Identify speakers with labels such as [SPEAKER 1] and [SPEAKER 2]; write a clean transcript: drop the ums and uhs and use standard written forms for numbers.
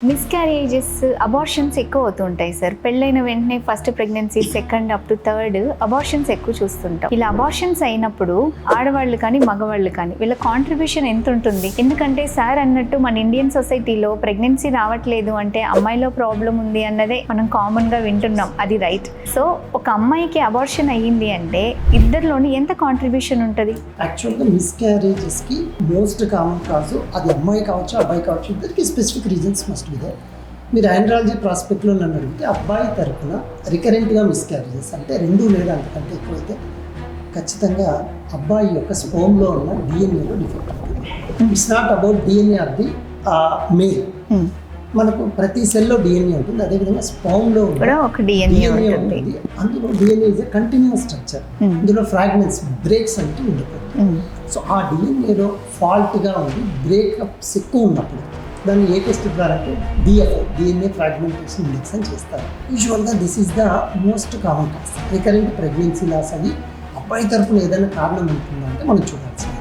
[SPEAKER 1] Miscarriages, abortions ఎక్కువ అవుతుంటాయి sir. పెళ్ళైన వెంటనే first pregnancy, second up to third abortions ఎక్కువ చూస్తుంటాం. ఇలా అబార్షన్స్ అయినప్పుడు ఆడవాళ్ళు కానీ మగవాళ్ళు కానీ వీళ్ళ కాంట్రిబ్యూషన్ ఎంత ఉంటుంది? ఎందుకంటే సార్ అన్నట్టు మన ఇండియన్ సొసైటీలో ప్రెగ్నెన్సీ రావట్లేదు అంటే అమ్మాయిలో ప్రాబ్లం ఉంది అన్నదే మనం కామన్ గా వింటున్నాం. అది రైట్. సో ఒక అమ్మాయికి అబార్షన్ అయ్యింది అంటే ఇద్దరిలోని ఎంత కాంట్రిబ్యూషన్ ఉంటుంది?
[SPEAKER 2] యాక్చువల్గా మిస్క్యారేజెస్కి మోస్ట్ కామన్ కాజు అది అమ్మాయి కావచ్చు అబ్బాయి కావచ్చు, ఇద్దరికి specific reasons must be there. మీరు ఆండ్రాలజీ ప్రాస్పెక్ట్లో నన్ను అడిగితే అబ్బాయి తరఫున రికరెంట్గా మిస్క్యారేజెస్ అంటే 2 లేదా అంతకంటే ఎక్కువైతే ఖచ్చితంగా అబ్బాయి యొక్క స్పోమ్లో ఉన్న డిఎన్ఏలో డిఫెక్ట్ ఉంటుంది. It's not about DNA of the male. మనకు ప్రతి సెల్లో డిఎన్ఏ ఉంటుంది, అదేవిధంగా స్పోమ్లో
[SPEAKER 1] ఒక డిఎన్ఏ ఉంటుంది.
[SPEAKER 2] అందులో DNA is a continuous structure. ఇందులో ఫ్రాగ్మెంట్స్, బ్రేక్స్ అంటే ఉండకూడదు. సో ఆ డిఎన్ఏలో ఫాల్ట్గా ఉండి బ్రేకప్స్ ఎక్కువ ఉన్నప్పుడు దాన్ని ఏ టెస్ట్ ద్వారా అంటే డిఎన్ఏ ఫ్రాగ్మెంటేషన్ ఇండెక్స్ అని చేస్తారు. యూజువల్గా this is the most common cause. Recurrent pregnancy loss అని అబ్బాయి తరఫున ఏదైనా కారణం ఉంటుందంటే మనం చూడాల్సింది.